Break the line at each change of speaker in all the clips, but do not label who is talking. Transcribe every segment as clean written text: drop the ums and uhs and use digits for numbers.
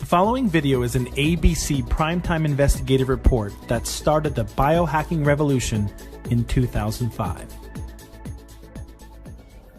The following video is an ABC primetime investigative report that started the biohacking revolution in 2005.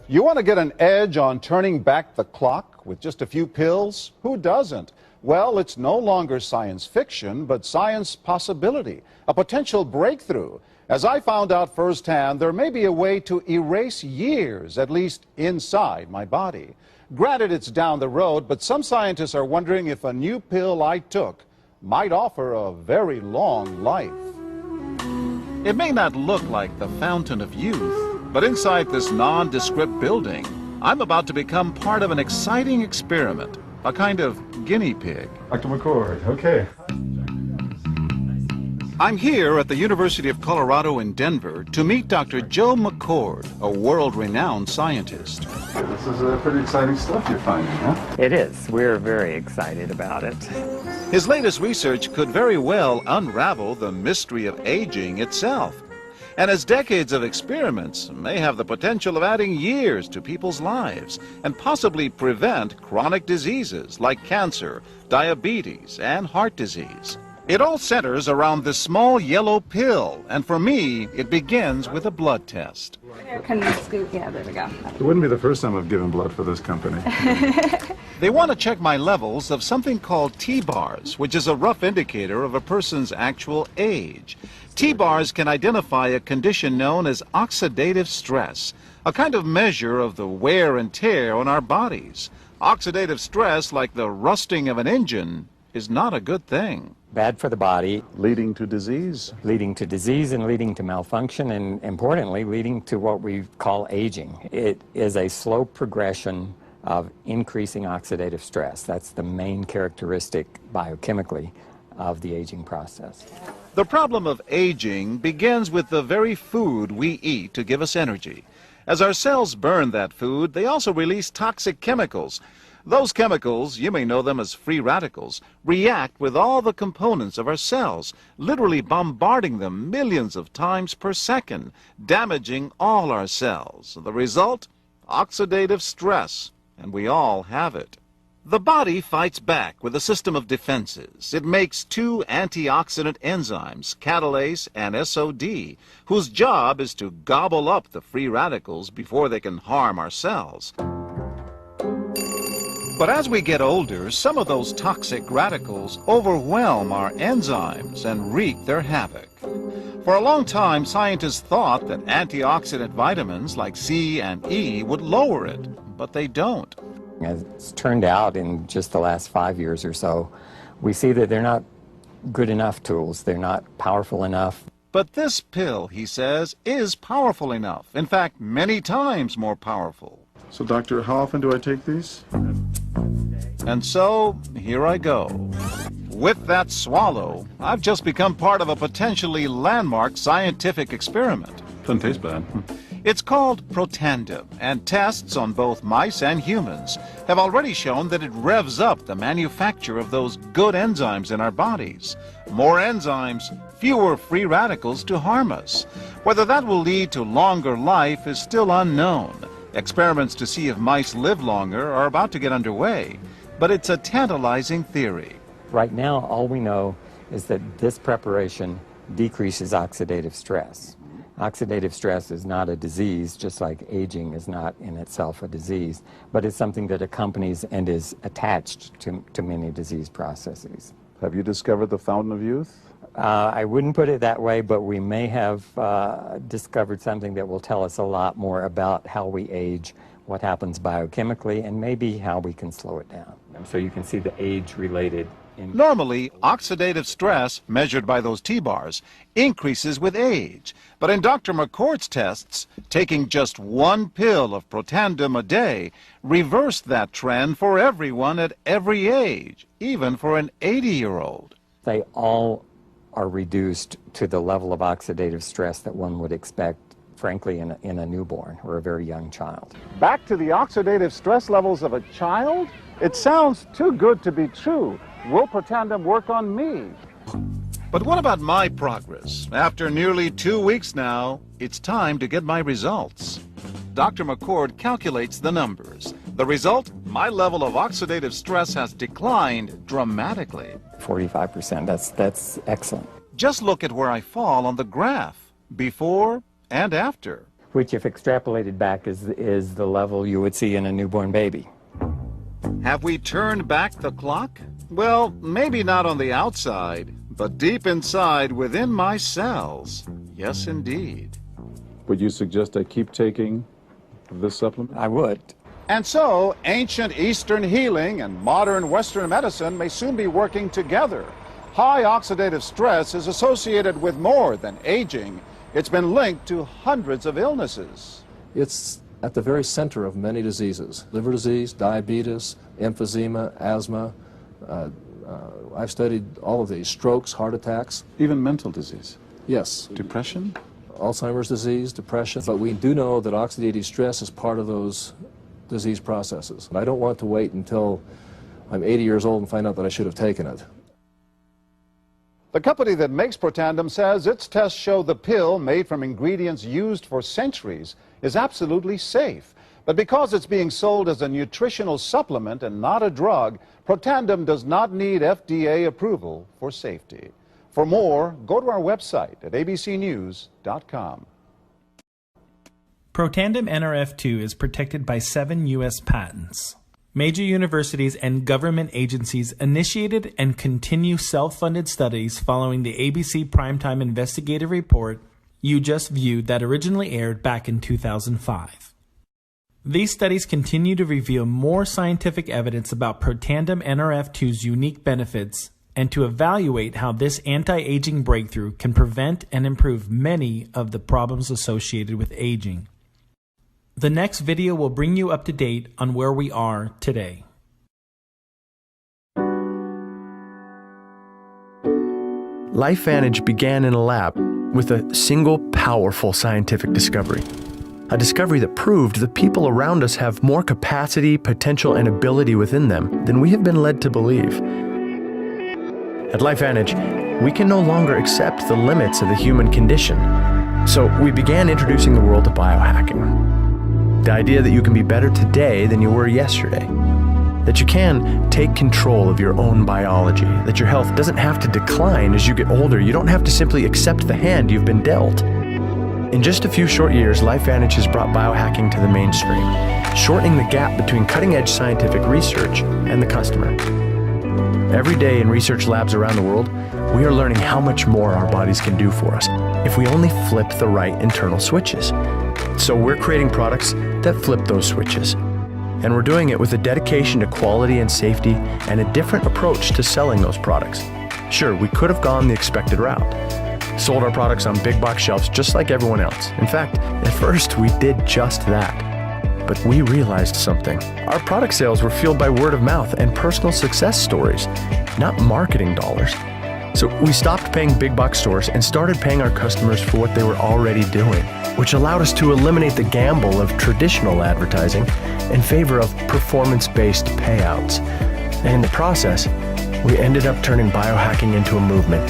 You want to get an edge on turning back the clock with just a few pills? Who doesn't? Well, it's no longer science fiction, but science possibility, a potential breakthrough. As I found out firsthand, there may be a way to erase years, at least inside my body. Granted, it's down the road, but some scientists are wondering if a new pill I took might offer a very long life.
It may not look like the fountain of youth, but inside this nondescript building, I'm about to become part of an exciting experiment, a kind of guinea pig.
Dr. McCord, okay.
I'm here at the University of Colorado in Denver to meet Dr. Joe McCord, a world-renowned scientist.
This is pretty exciting stuff you're finding, huh?
It is. We're very excited about it.
His latest research could very well unravel the mystery of aging itself. And his decades of experiments may have the potential of adding years to people's lives and possibly prevent chronic diseases like cancer, diabetes, and heart disease. It all centers around this small yellow pill, and for me, it begins with a blood test.
Can you scoop? Yeah, there we go.
It wouldn't be the first time I've given blood for this company.
They want to check my levels of something called T-bars, which is a rough indicator of a person's actual age. T-bars can identify a condition known as oxidative stress, a kind of measure of the wear and tear on our bodies. Oxidative stress, like the rusting of an engine, is not a good thing.
Bad for the body.
Leading to disease.
Leading to disease and leading to malfunction, and importantly, leading to what we call aging. It is a slow progression of increasing oxidative stress. That's the main characteristic biochemically of the aging process.
The problem of aging begins with the very food we eat to give us energy. As our cells burn that food, they also release toxic chemicals. Those chemicals, you may know them as free radicals, react with all the components of our cells, literally bombarding them millions of times per second, damaging all our cells. The result? Oxidative stress, and we all have it. The body fights back with a system of defenses. It makes two antioxidant enzymes, catalase and SOD, whose job is to gobble up the free radicals before they can harm our cells. But as we get older, some of those toxic radicals overwhelm our enzymes and wreak their havoc. For a long time, scientists thought that antioxidant vitamins like C and E would lower it, but they don't.
As it's turned out in just the last 5 years or so, we see that they're not good enough tools. They're not powerful enough.
But this pill, he says, is powerful enough. In fact, many times more powerful.
So, doctor, how often do I take these?
And so, here I go. With that swallow, I've just become part of a potentially landmark scientific experiment.
Doesn't taste bad.
It's called Protandim, and tests on both mice and humans have already shown that it revs up the manufacture of those good enzymes in our bodies. More enzymes, fewer free radicals to harm us. Whether that will lead to longer life is still unknown. Experiments to see if mice live longer are about to get underway, but it's a tantalizing theory.
Right now, all we know is that this preparation decreases oxidative stress. Oxidative stress is not a disease, just like aging is not in itself a disease, but it's something that accompanies and is attached to many disease processes.
Have you discovered the fountain of youth?
I wouldn't put it that way, but we may have discovered something that will tell us a lot more about how we age, what happens biochemically, and maybe how we can slow it down. So you can see the age-related.
Normally, oxidative stress, measured by those T-bars, increases with age. But in Dr. McCord's tests, taking just one pill of Protandim a day reversed that trend for everyone at every age, even for an 80-year-old.
They all are reduced to the level of oxidative stress that one would expect, frankly, in a newborn or a very young child.
Back to the oxidative stress levels of a child? It sounds too good to be true. Will Protandim work on me?
But what about my progress? After nearly 2 weeks now, it's time to get my results. Dr. McCord calculates the numbers. The result? My level of oxidative stress has declined dramatically.
45%, that's excellent.
Just look at where I fall on the graph, before and after.
Which, if extrapolated back, is the level you would see in a newborn baby.
Have we turned back the clock? Well, maybe not on the outside, but deep inside within my cells. Yes, indeed.
Would you suggest I keep taking this supplement?
I would.
And so, ancient Eastern healing and modern Western medicine may soon be working together. High oxidative stress is associated with more than aging. It's been linked to hundreds of illnesses.
It's at the very center of many diseases: liver disease, diabetes, emphysema, asthma. I've studied all of these: strokes, heart attacks.
Even mental disease?
Yes.
Depression?
Alzheimer's disease, depression. But we do know that oxidative stress is part of those disease processes. I don't want to wait until I'm 80 years old and find out that I should have taken it.
The company that makes Protandim says its tests show the pill, made from ingredients used for centuries, is absolutely safe. But because it's being sold as a nutritional supplement and not a drug, Protandim does not need FDA approval for safety. For more, go to our website at abcnews.com.
Protandim NRF2 is protected by 7 U.S. patents. Major universities and government agencies initiated and continue self-funded studies following the ABC Primetime Investigative Report you just viewed that originally aired back in 2005. These studies continue to reveal more scientific evidence about Protandim NRF2's unique benefits and to evaluate how this anti-aging breakthrough can prevent and improve many of the problems associated with aging. The next video will bring you up to date on where we are today.
LifeVantage began in a lab with a single powerful scientific discovery. A discovery that proved that people around us have more capacity, potential, and ability within them than we have been led to believe. At LifeVantage, we can no longer accept the limits of the human condition. So we began introducing the world to biohacking. The idea that you can be better today than you were yesterday. That you can take control of your own biology. That your health doesn't have to decline as you get older. You don't have to simply accept the hand you've been dealt. In just a few short years, LifeVantage has brought biohacking to the mainstream, shortening the gap between cutting-edge scientific research and the customer. Every day in research labs around the world, we are learning how much more our bodies can do for us if we only flip the right internal switches. So we're creating products that flip those switches. And we're doing it with a dedication to quality and safety and a different approach to selling those products. Sure, we could have gone the expected route. Sold our products on big box shelves just like everyone else. In fact, at first we did just that. But we realized something. Our product sales were fueled by word of mouth and personal success stories, not marketing dollars. So we stopped paying big box stores and started paying our customers for what they were already doing, which allowed us to eliminate the gamble of traditional advertising in favor of performance-based payouts. And in the process, we ended up turning biohacking into a movement,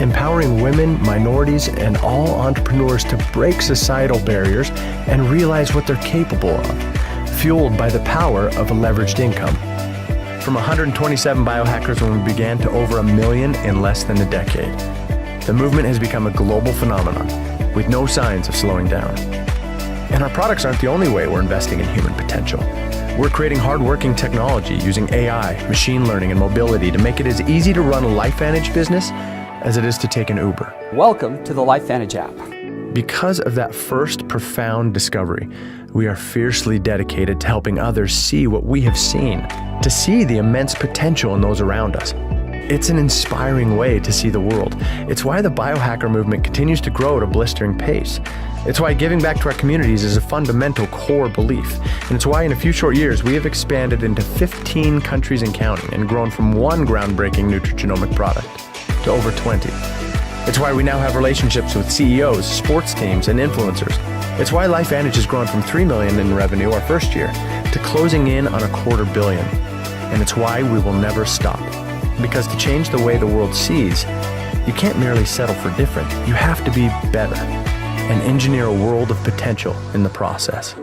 empowering women, minorities, and all entrepreneurs to break societal barriers and realize what they're capable of, fueled by the power of a leveraged income. From 127 biohackers when we began to over 1 million in less than a decade. The movement has become a global phenomenon with no signs of slowing down. And our products aren't the only way we're investing in human potential. We're creating hard-working technology using AI, machine learning, and mobility to make it as easy to run a LifeVantage business as it is to take an Uber.
Welcome to the LifeVantage app.
Because of that first profound discovery, we are fiercely dedicated to helping others see what we have seen, to see the immense potential in those around us. It's an inspiring way to see the world. It's why the biohacker movement continues to grow at a blistering pace. It's why giving back to our communities is a fundamental core belief. And it's why in a few short years, we have expanded into 15 countries and counting and grown from one groundbreaking nutrigenomic product to over 20. It's why we now have relationships with CEOs, sports teams, and influencers. It's why LifeVantage has grown from $3 million in revenue our first year to closing in on $250 million. And it's why we will never stop. Because to change the way the world sees, you can't merely settle for different. You have to be better and engineer a world of potential in the process.